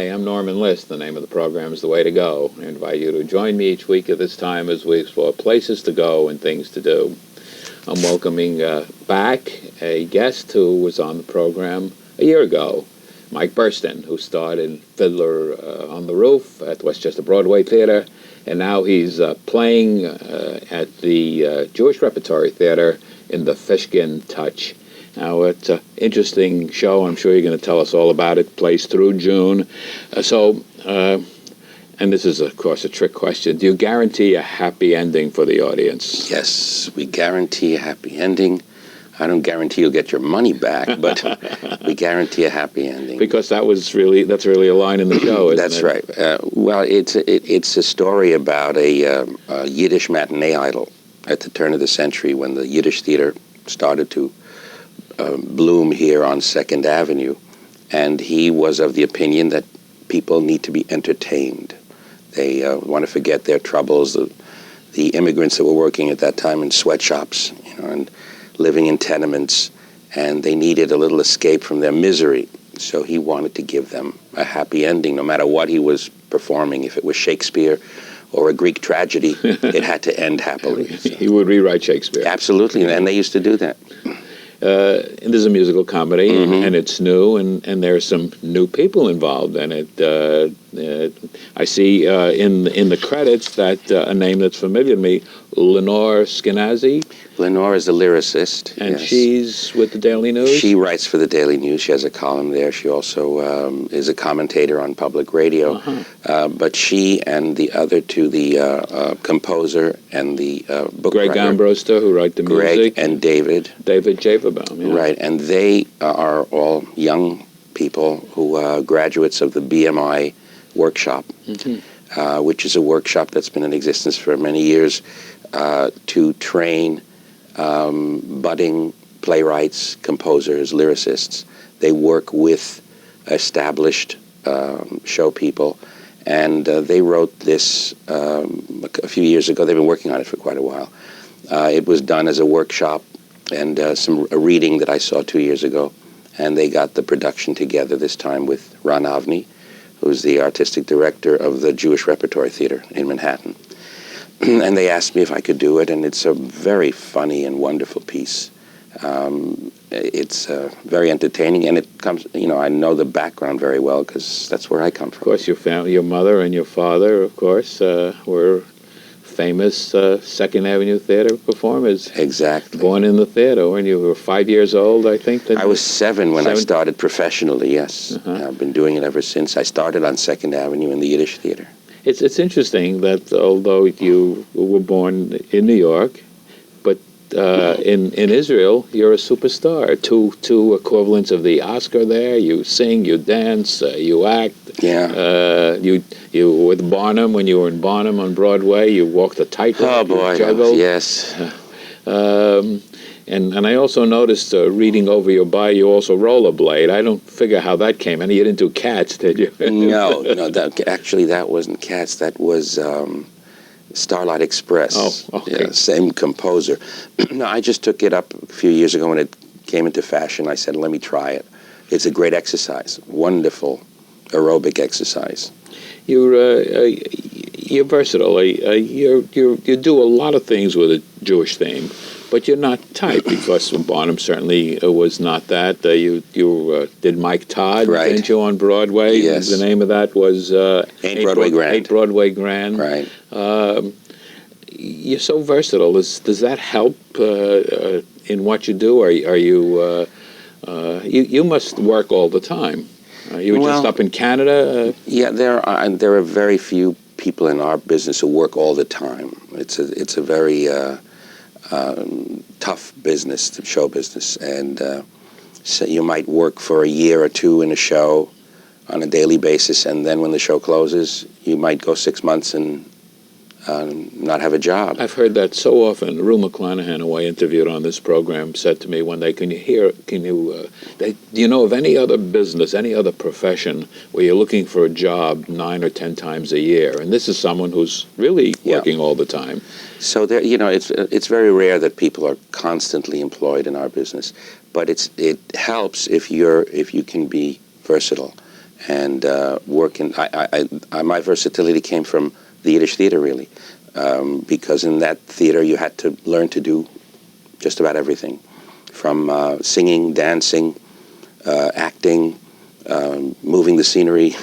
Hi, I'm Norman Liss. The name of the program is The Way to Go. I invite you to join me each week at this time as we explore places to go and things to do. I'm welcoming back a guest who was on the program a year ago, Mike Burstyn, who starred in Fiddler on the Roof at the Westchester Broadway Theater, and now he's playing at the Jewish Repertory Theater in the Fishkin Touch. Now, it's an interesting show. I'm sure you're going to tell us all about it. Plays through June. And this is, of course, a trick question. Do you guarantee a happy ending for the audience? Yes, we guarantee a happy ending. I don't guarantee you'll get your money back, but we guarantee a happy ending. Because that's really a line in the show, isn't That's it? right. Well, it's a story about a Yiddish matinee idol at the turn of the century when the Yiddish theater started to bloom here on 2nd Avenue, and he was of the opinion that people need to be entertained. They want to forget their troubles, the immigrants that were working at that time in sweatshops, and living in tenements, and they needed a little escape from their misery. So he wanted to give them a happy ending, no matter what he was performing. If it was Shakespeare or a Greek tragedy, it had to end happily. So. He would rewrite Shakespeare. Absolutely, and they used to do that. And there's a musical comedy, and it's new, and there's some new people involved in it. I see in the credits that a name that's familiar to me, Lenore Skenazy. Lenore is the lyricist. And yes. She's with the Daily News? She writes for the Daily News. She has a column there. She also is a commentator on public radio. But she and the other two, the composer and the book Greg writer, Ambroster, who write the music. Greg and David Javerbaum, yeah. Right, and they are all young people who are graduates of the BMI workshop, which is a workshop that's been in existence for many years to train budding playwrights, composers, lyricists. They work with established show people, and they wrote this a few years ago. They've been working on it for quite a while. It was done as a workshop and a reading that I saw 2 years ago, and they got the production together this time with Ron Avni, who's the artistic director of the Jewish Repertory Theater in Manhattan. And they asked me if I could do it, and it's a very funny and wonderful piece. It's very entertaining, and it comes, I know the background very well because that's where I come from. Of course, your family, your mother and your father, of course, were famous 2nd Avenue Theater performers. Exactly. Born in the theater when you were 5 years old, I think. I was 7 when I started professionally, yes. I've been doing it ever since. I started on 2nd Avenue in the Yiddish Theater. It's interesting that although you were born in New York, but in Israel, you're a superstar. Two equivalents of the Oscar there. You sing, you dance, you act. Yeah. You with Barnum, when you were in Barnum on Broadway, you walked a tightrope. Oh, boy. You juggled. Yes. And I also noticed reading over your bio, you also rollerblade. I don't figure how that came. And you didn't do Cats, did you? No. Actually, that wasn't Cats. That was Starlight Express. Oh, okay. Yeah, same composer. No, I just took it up a few years ago when it came into fashion. I said, let me try it. It's a great exercise. Wonderful aerobic exercise. You're versatile. You do a lot of things with a Jewish theme, but you're not tight because Barnum certainly was not that. You did Mike Todd, right. Didn't you, on Broadway? Yes. The name of that was Ain't Broadway Grand. Ain't Broadway Grand. Right. You're so versatile. Does that help in what you do? Are you you must work all the time. You were just up in Canada? Yeah, there are very few people in our business who work all the time. It's a very tough business, the show business, and so you might work for a year or two in a show on a daily basis, and then when the show closes, you might go 6 months and not have a job. I've heard that so often. Rue McClanahan, who I interviewed on this program, said to me one day, do you know of any other business, any other profession where you're looking for a job 9 or 10 times a year? And this is someone who's really working all the time. So there, it's very rare that people are constantly employed in our business, but it helps if you can be versatile and working. My versatility came from the Yiddish theater, really, because in that theater you had to learn to do just about everything, from singing, dancing, acting, moving the scenery,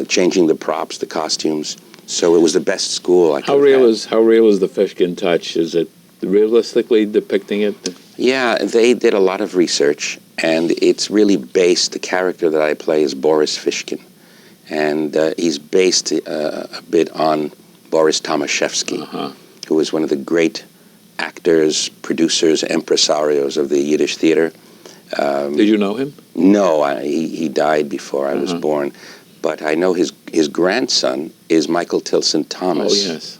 changing the props, the costumes. So it was the best school I could How real is the Fishkin touch? Is it realistically depicting it? Yeah, they did a lot of research, and it's really based, the character that I play is Boris Fishkin, and he's based a bit on Boris Tomaszewski, who was one of the great actors, producers, impresarios of the Yiddish theater. Did you know him? No, he died before I was born, but I know his grandson is Michael Tilson Thomas. Oh, yes.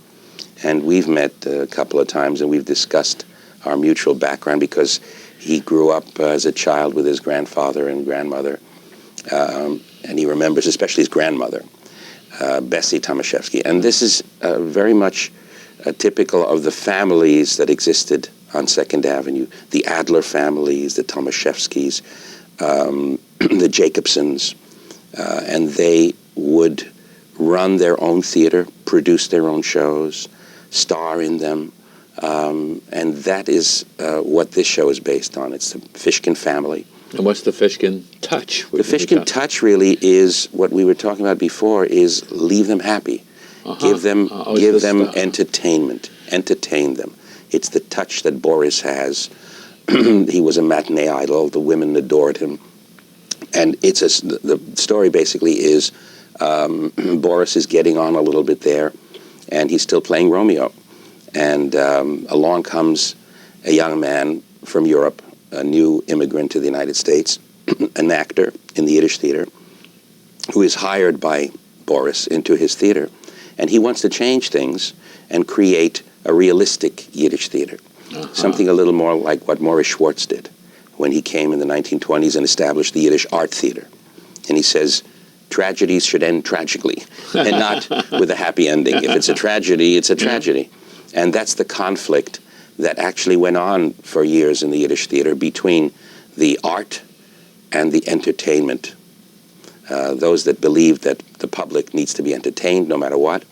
And we've met a couple of times, and we've discussed our mutual background because he grew up as a child with his grandfather and grandmother, and he remembers especially his grandmother, Bessie Tomaszewski. And this is very much typical of the families that existed on 2nd Avenue, the Adler families, the Tomaszewskis, the Jacobsons, and they would run their own theater, produce their own shows, star in them, and that is what this show is based on. It's the Fishkin family. And what's the Fishkin touch? The Fishkin touch really is what we were talking about before, is leave them happy. Give them entertainment. Entertain them. It's the touch that Boris has. He was a matinee idol. The women adored him. And the story basically is Boris is getting on a little bit there, and he's still playing Romeo. And along comes a young man from Europe, a new immigrant to the United States, an actor in the Yiddish theater, who is hired by Boris into his theater. And he wants to change things and create a realistic Yiddish theater, something a little more like what Morris Schwartz did when he came in the 1920s and established the Yiddish Art Theater. And he says, tragedies should end tragically and not with a happy ending. If it's a tragedy, it's a tragedy. And that's the conflict that actually went on for years in the Yiddish theater between the art and the entertainment. Those that believed that the public needs to be entertained no matter what,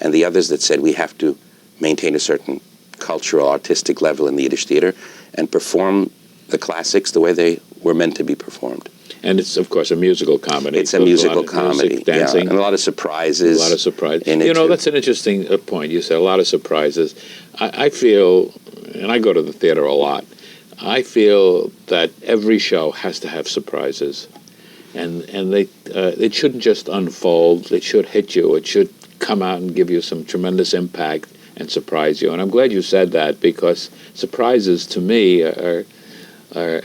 and the others that said we have to maintain a certain cultural, artistic level in the Yiddish theater and perform the classics the way they were meant to be performed. And it's, of course, a musical comedy. It's a musical comedy, music, dancing. Yeah, and a lot of surprises. A lot of surprises. You know, that's an interesting point. You said a lot of surprises. I feel, and I go to the theater a lot, I feel that every show has to have surprises. And it shouldn't just unfold. It should hit you. It should come out and give you some tremendous impact and surprise you. And I'm glad you said that, because surprises, to me, are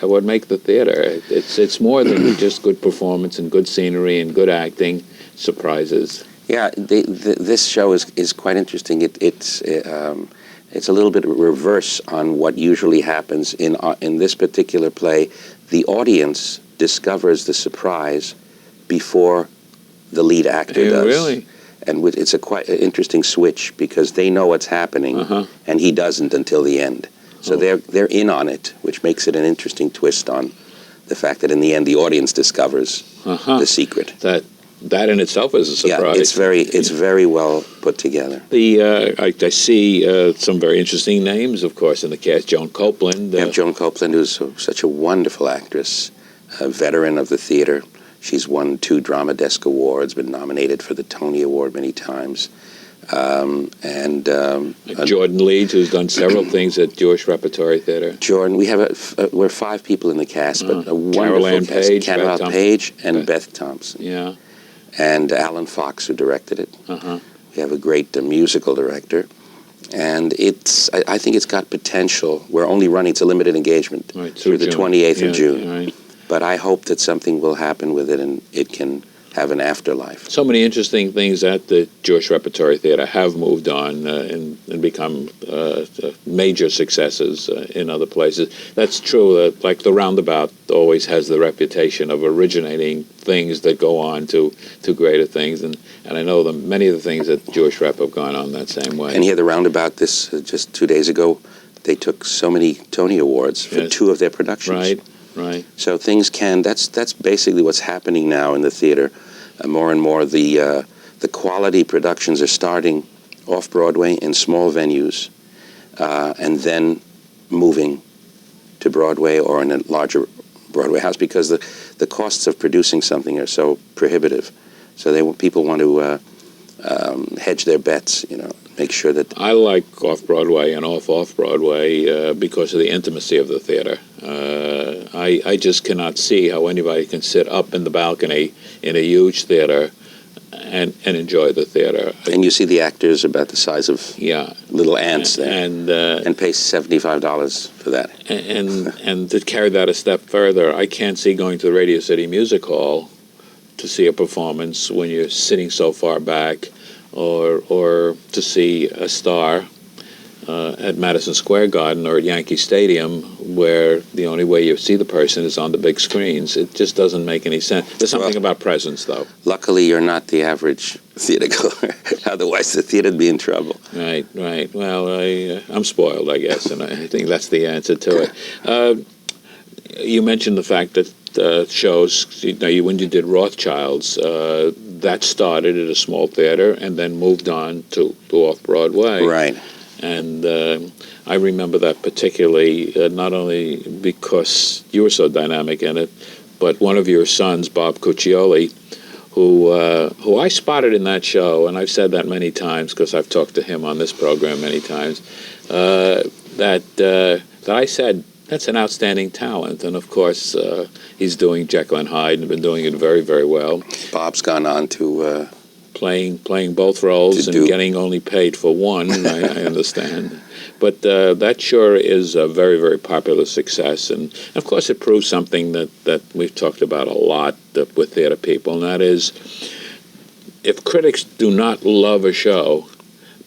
what make the theater. It's more than just good performance and good scenery and good acting. Surprises. Yeah, this show is quite interesting. It's a little bit reverse on what usually happens in this particular play. The audience discovers the surprise before the lead actor does. Really? And it's a quite interesting switch, because they know what's happening, and he doesn't until the end. So they're in on it, which makes it an interesting twist on the fact that in the end the audience discovers the secret. That in itself is a surprise. Yeah, it's very well put together. I see some very interesting names, of course, in the cast. Joan Copeland. We have Joan Copeland, who's such a wonderful actress, a veteran of the theater. She's won 2 Drama Desk Awards, been nominated for the Tony Award many times. And Jordan Leeds, who's done several things at Jewish Repertory Theater. Jordan, we're 5 people in the cast, but a wonderful Carol Page, Carol Page and Beth Thompson. Yeah. And Alan Fox, who directed it. We have a great musical director. And I think it's got potential. We're only running, it's a limited engagement through the 28th of June. Right. But I hope that something will happen with it and it can have an afterlife. So many interesting things at the Jewish Repertory Theater have moved on and become major successes in other places. That's true. Like the Roundabout always has the reputation of originating things that go on to greater things. And I know many of the things at Jewish Rep have gone on that same way. And here, the Roundabout, this just 2 days ago, they took so many Tony Awards for 2 of their productions. Right. Right. So things that's basically what's happening now in the theater. More and more the quality productions are starting off-Broadway in small venues and then moving to Broadway or in a larger Broadway house because the costs of producing something are so prohibitive. So people want to hedge their bets, make sure that... I like off-Broadway and off-Broadway because of the intimacy of the theater. I just cannot see how anybody can sit up in the balcony in a huge theater and enjoy the theater. And you see the actors about the size of little ants there, and pay $75 for that. And to carry that a step further, I can't see going to the Radio City Music Hall to see a performance when you're sitting so far back, or to see a star at Madison Square Garden or at Yankee Stadium, where the only way you see the person is on the big screens. It just doesn't make any sense. There's something about presence, though. Luckily, you're not the average theater goer. Otherwise, the theater'd be in trouble. Right. Well, I'm spoiled, I guess, and I think that's the answer to it. You mentioned the fact that shows, when you did Rothschilds, that started at a small theater and then moved on to off-Broadway. Right. And I remember that particularly, not only because you were so dynamic in it, but one of your sons, Bob Cuccioli, who I spotted in that show, and I've said that many times because I've talked to him on this program many times, that I said, that's an outstanding talent. And of course, he's doing Jekyll and Hyde and been doing it very, very well. Bob's gone on to... Playing both roles and getting only paid for one, I understand. But that sure is a very, very popular success. And of course, it proves something that we've talked about a lot with theater people, and that is, if critics do not love a show,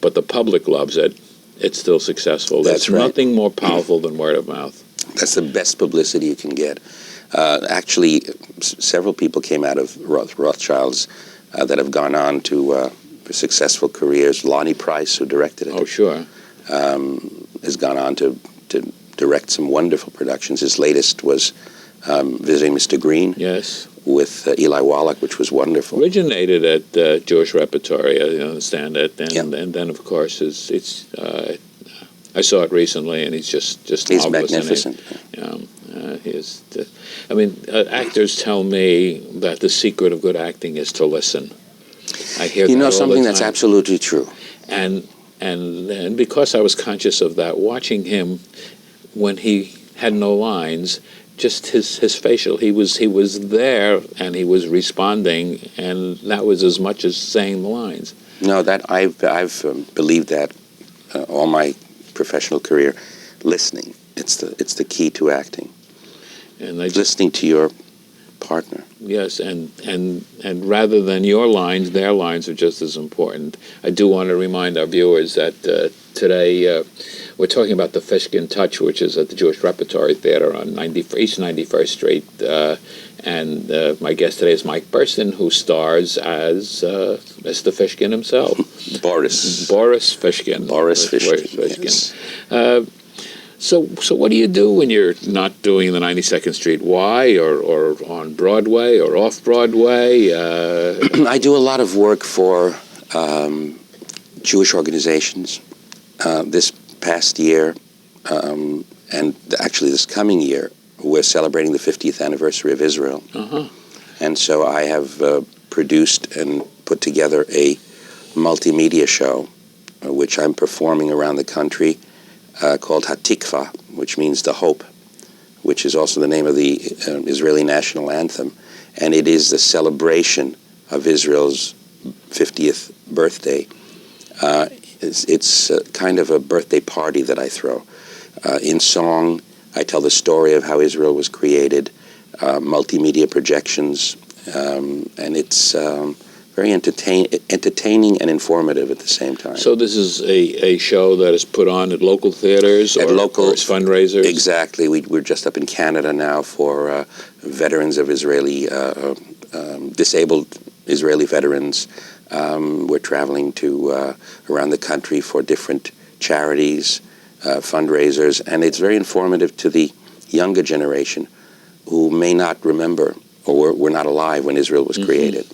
but the public loves it, it's still successful. That's right. Nothing more powerful than word of mouth. That's the best publicity you can get. Actually, several people came out of Rothschilds that have gone on to successful careers. Lonnie Price, who directed it. Oh, sure. Has gone on to direct some wonderful productions. His latest was Visiting Mr. Green. Yes. With Eli Wallach, which was wonderful. Originated at Jewish Repertory, I understand it. And then, of course, I saw it recently, and he's just he's magnificent. Actors tell me that the secret of good acting is to listen. I hear that all something the that's time. absolutely true. And because I was conscious of that, watching him when he had no lines, just his facial, he was there and he was responding, and that was as much as saying the lines. No, that I've believed that all my professional career. Listening, it's the key to acting. And listening to your partner. Yes, and rather than your lines, their lines are just as important. I do want to remind our viewers that today we're talking about the Fishkin Touch, which is at the Jewish Repertory Theater on East 91st Street. And my guest today is Mike Burstyn, who stars as Mr. Fishkin himself. Boris Fishkin. Boris Fishkin. Yes. So what do you do when you're not doing the 92nd Street Y or on Broadway or off Broadway? I do a lot of work for Jewish organizations. This past year, and actually this coming year, we're celebrating the 50th anniversary of Israel. Uh-huh. And so I have produced and put together a multimedia show, which I'm performing around the country, called Hatikva, which means the hope, which is also the name of the Israeli national anthem. And it is the celebration of Israel's 50th birthday. It's kind of a birthday party that I throw. In song, I tell the story of how Israel was created, multimedia projections, and it's very entertaining and informative at the same time. So this is a show that is put on at local theaters or fundraisers? Exactly. We're just up in Canada now for veterans of Israeli, disabled Israeli veterans. We're traveling to around the country for different charities, fundraisers, and it's very informative to the younger generation who may not remember or were not alive when Israel was created.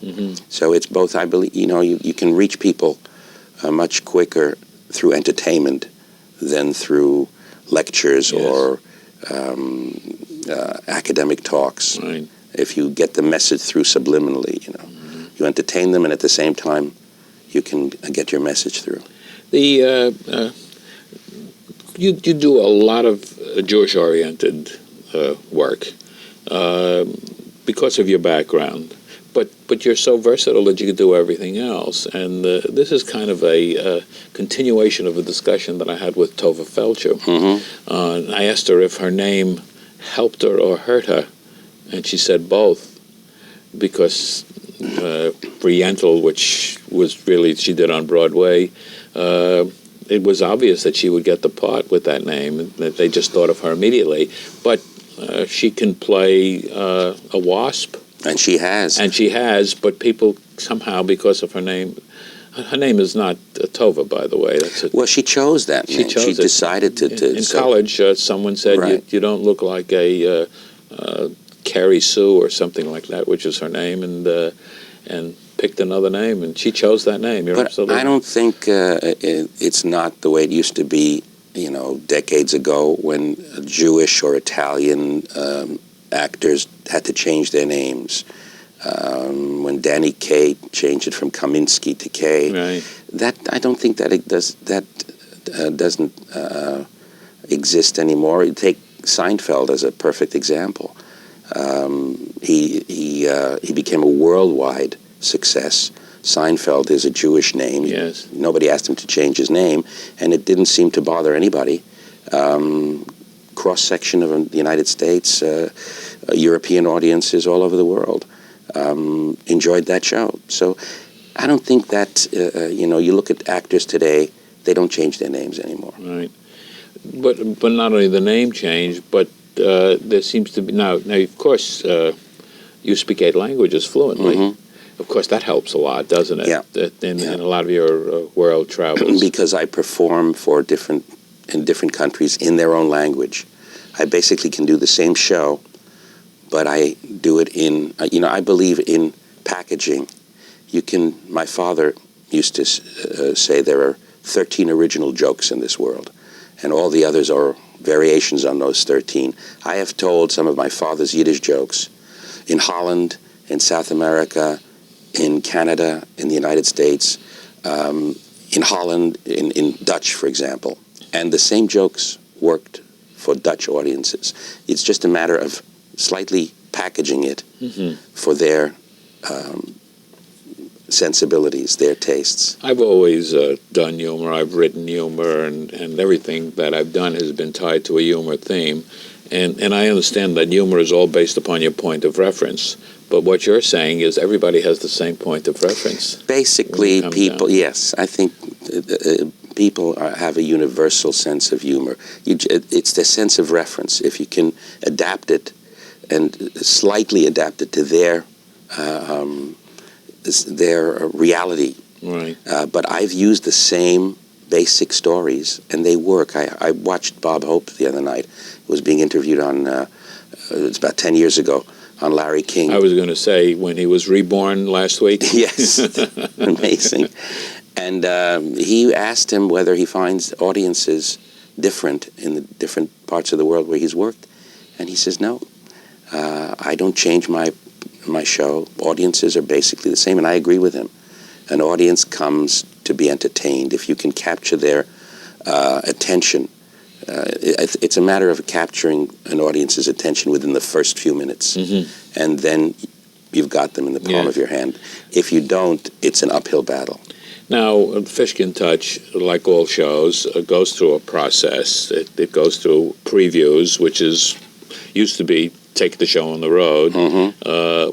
So it's both, I believe, you can reach people much quicker through entertainment than through lectures or academic talks. Right. If you get the message through subliminally, you entertain them, and at the same time, you can get your message through. You do a lot of Jewish-oriented work because of your background, but you're so versatile that you can do everything else. And this is kind of a continuation of a discussion that I had with Tova Felcher. I asked her if her name helped her or hurt her, and she said both, because Briental, which was really she did on Broadway, it was obvious that she would get the part with that name, and that they just thought of her immediately. But she can play a wasp. And she has. And she has, but people somehow, because of her name is not Tova, by the way. Well, she chose that name. She decided to. In college, someone said, you don't look like a Carrie Sue or something like that, which is her name, and picked another name, and she chose that name. You're absolutely. I don't think it's not the way it used to be, decades ago, when Jewish or Italian actors had to change their names. When Danny Kaye changed it from Kaminsky to Kaye. Right. I don't think that it doesn't exist anymore. You take Seinfeld as a perfect example. He became a worldwide success. Seinfeld is a Jewish name. Yes. Nobody asked him to change his name, and it didn't seem to bother anybody. Cross-section of the United States, European audiences all over the world enjoyed that show. So I don't think that, you look at actors today, they don't change their names anymore. Right. But not only the name changed, but there seems to be, now of course, you speak 8 languages fluently. Of course, that helps a lot, doesn't it? Yeah. In a lot of your world travels. Because I perform in different countries in their own language. I basically can do the same show, but I do it in, I believe in packaging. My father used to say there are 13 original jokes in this world, and all the others are variations on those 13. I have told some of my father's Yiddish jokes in Holland, in South America, in Canada, in the United States, in Holland, in Dutch, for example. And the same jokes worked for Dutch audiences. It's just a matter of slightly packaging it for their sensibilities, their tastes. I've always done humor. I've written humor, and everything that I've done has been tied to a humor theme. And I understand that humor is all based upon your point of reference. But what you're saying is everybody has the same point of reference. Basically, people, yes. I think people have a universal sense of humor. It's the sense of reference. If you can adapt it and slightly adapt it to their reality. Right. But I've used the same basic stories, and they work. I watched Bob Hope the other night. He was being interviewed on, it's about 10 years ago, on Larry King. I was going to say, when he was reborn last week. Yes, amazing. And he asked him whether he finds audiences different in the different parts of the world where he's worked. And he says, no, I don't change my show. Audiences are basically the same, and I agree with him. An audience comes to be entertained. If you can capture their attention, it's a matter of capturing an audience's attention within the first few minutes, and then you've got them in the palm of your hand. If you don't, it's an uphill battle. Now, Fishkin Touch, like all shows, goes through a process. It goes through previews, which used to be take the show on the road,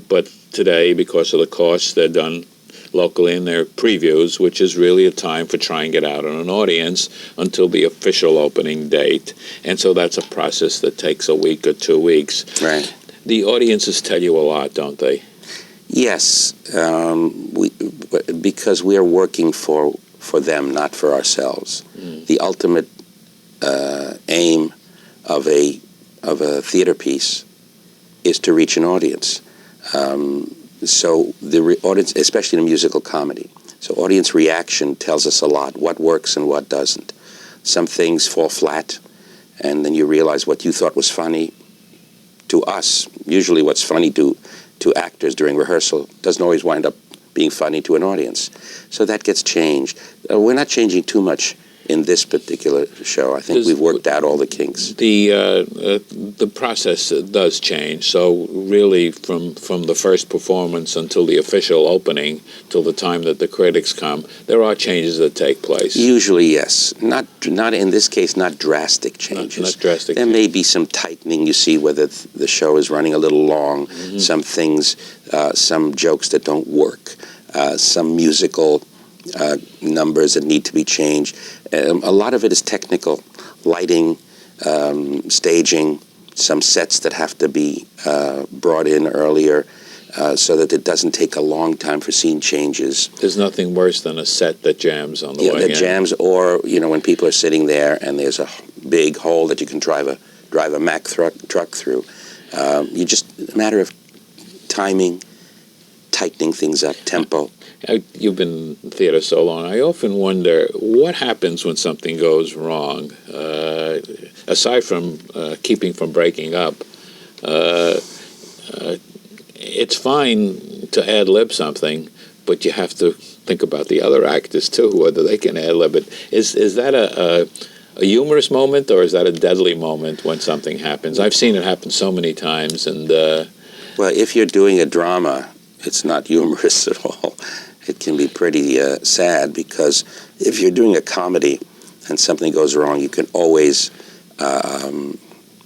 but today, because of the costs, they're done locally in their previews, which is really a time for trying it out on an audience until the official opening date. And so that's a process that takes a week or 2 weeks. Right. The audiences tell you a lot, don't they? Yes, because we are working for them, not for ourselves. The ultimate aim of a theater piece is to reach an audience. So the audience, especially in a musical comedy, so audience reaction tells us a lot, what works and what doesn't. Some things fall flat, and then you realize what you thought was funny to us, usually what's funny to actors during rehearsal, doesn't always wind up being funny to an audience. So that gets changed. We're not changing too much in this particular show. I think we've worked out all the kinks. The process does change. So really, from the first performance until the official opening, till the time that the critics come, there are changes that take place. Usually, yes. Not in this case, not drastic changes. Not drastic. There may be some tightening. You see whether the show is running a little long. Mm-hmm. Some things, some jokes that don't work. Some musical numbers that need to be changed. A lot of it is technical, lighting, staging, some sets that have to be brought in earlier so that it doesn't take a long time for scene changes. There's nothing worse than a set that jams on the way in. That jams, or when people are sitting there and there's a big hole that you can drive a Mack truck through. You just a matter of timing, tightening things up, tempo. You've been in theater so long. I often wonder what happens when something goes wrong. Aside from keeping from breaking up, it's fine to ad-lib something, but you have to think about the other actors too, whether they can ad-lib it. Is that a humorous moment, or is that a deadly moment when something happens? I've seen it happen so many times, and well, if you're doing a drama, it's not humorous at all. It can be pretty sad, because if you're doing a comedy and something goes wrong, you can always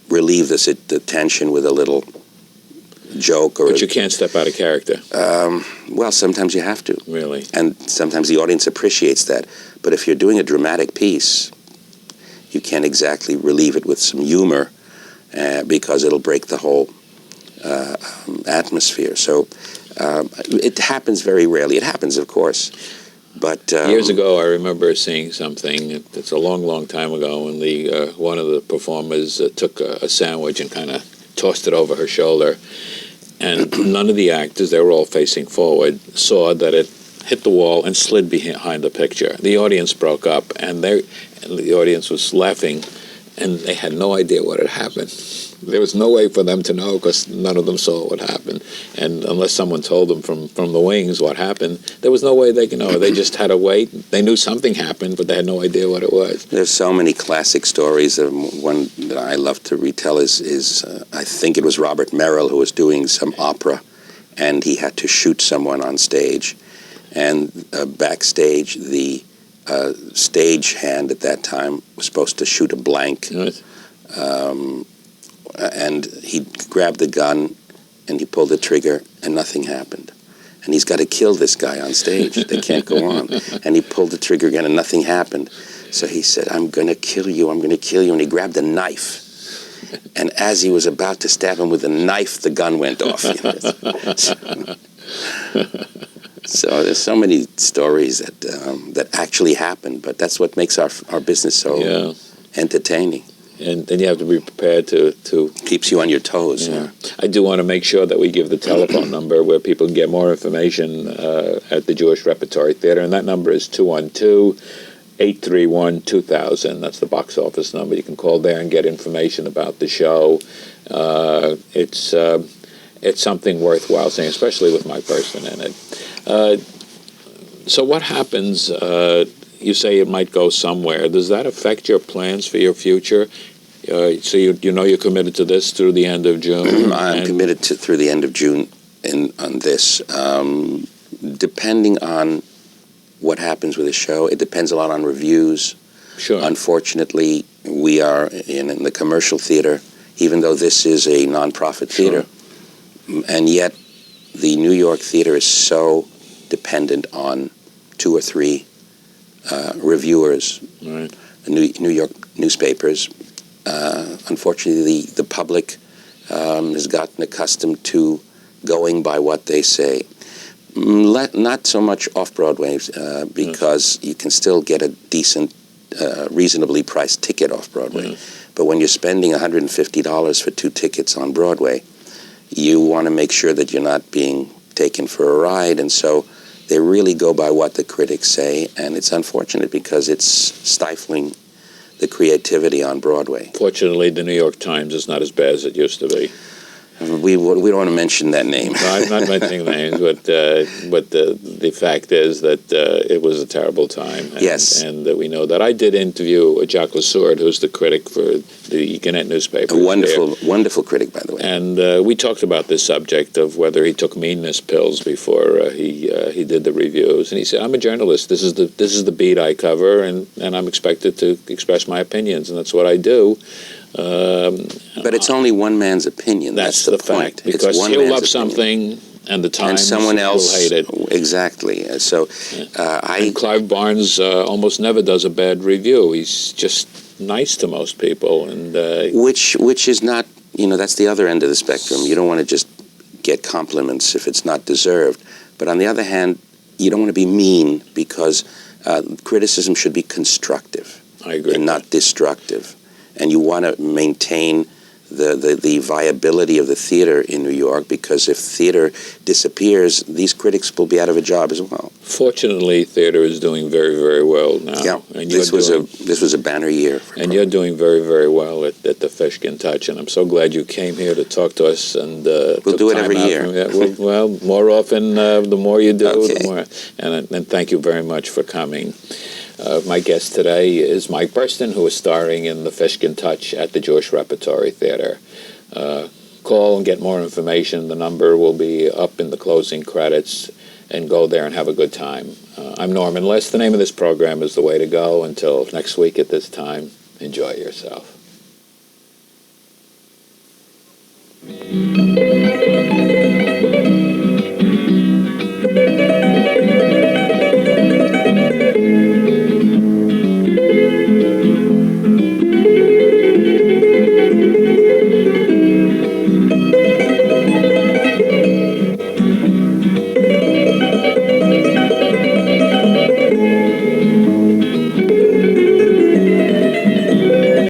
relieve the tension with a little joke. But you can't step out of character. Well, sometimes you have to. Really? And sometimes the audience appreciates that. But if you're doing a dramatic piece, you can't exactly relieve it with some humor because it'll break the whole atmosphere. So it happens very rarely. It happens, of course, but years ago, I remember seeing something. It's a long, long time ago, when one of the performers took a sandwich and kind of tossed it over her shoulder, and none of the actors, they were all facing forward, saw that it hit the wall and slid behind the picture. The audience broke up, and the audience was laughing, and they had no idea what had happened. There was no way for them to know, because none of them saw what happened. And unless someone told them from the wings what happened, there was no way they could know. They just had to wait. They knew something happened, but they had no idea what it was. There's so many classic stories. One that I love to retell is I think it was Robert Merrill who was doing some opera, and he had to shoot someone on stage. And backstage, the stage hand at that time was supposed to shoot a blank. Right. And he grabbed the gun and he pulled the trigger, and nothing happened. And he's got to kill this guy on stage. They can't go on. And he pulled the trigger again, and nothing happened. So he said, "I'm going to kill you, I'm going to kill you." And he grabbed a knife. And as he was about to stab him with the knife, the gun went off. So there's so many stories that actually happen, but that's what makes our business so entertaining. And then you have to be prepared to keeps you on your toes. Yeah. I do want to make sure that we give the telephone number where people can get more information at the Jewish Repertory Theater, and that number is 212-831-2000. That's the box office number. You can call there and get information about the show. It's something worthwhile seeing, especially with my person in it. So what happens? You say it might go somewhere. Does that affect your plans for your future? So you know you're committed to this through the end of June? I'm committed through the end of June on this. Depending on what happens with the show, it depends a lot on reviews. Sure. Unfortunately, we are in the commercial theater, even though this is a nonprofit theater. Sure. And yet the New York theater is so dependent on 2 or 3 reviewers, right. New York newspapers. Unfortunately, the public has gotten accustomed to going by what they say. Not so much off-Broadway, because you can still get a decent, reasonably priced ticket off-Broadway. But when you're spending $150 for 2 tickets on Broadway, you want to make sure that you're not being taken for a ride, and so they really go by what the critics say, and it's unfortunate because it's stifling the creativity on Broadway. Fortunately, the New York Times is not as bad as it used to be. We don't want to mention that name. No, I'm not mentioning names, but the fact is that it was a terrible time. And, Yes. And we know that. I did interview Jacques Lasourde, who's the critic for the Gannett newspaper. A wonderful critic, by the way. And we talked about this subject of whether he took meanness pills before he did the reviews. And he said, "I'm a journalist. This is the beat I cover, and I'm expected to express my opinions, and that's what I do." But it's only one man's opinion. That's the point. Fact, because he'll love something, and the Times and someone else will hate it. Exactly. So, and Clive Barnes almost never does a bad review. He's just nice to most people, and which is not, that's the other end of the spectrum. You don't want to just get compliments if it's not deserved. But on the other hand, you don't want to be mean, because criticism should be constructive. I agree, and not destructive. And you want to maintain the viability of the theater in New York, because if theater disappears, these critics will be out of a job as well. Fortunately, theater is doing very, very well now. Yeah, and this was a banner year. And you're doing very, very well at the Fishkin Touch, and I'm so glad you came here to talk to us. And we'll do it every year. Well, more often, the more you do, okay. The more. And thank you very much for coming. My guest today is Mike Burstyn, who is starring in The Fishkin Touch at the Jewish Repertory Theater. Call and get more information. The number will be up in the closing credits, and go there and have a good time. I'm Norman Liss. The name of this program is The Way to Go. Until next week at this time, enjoy yourself.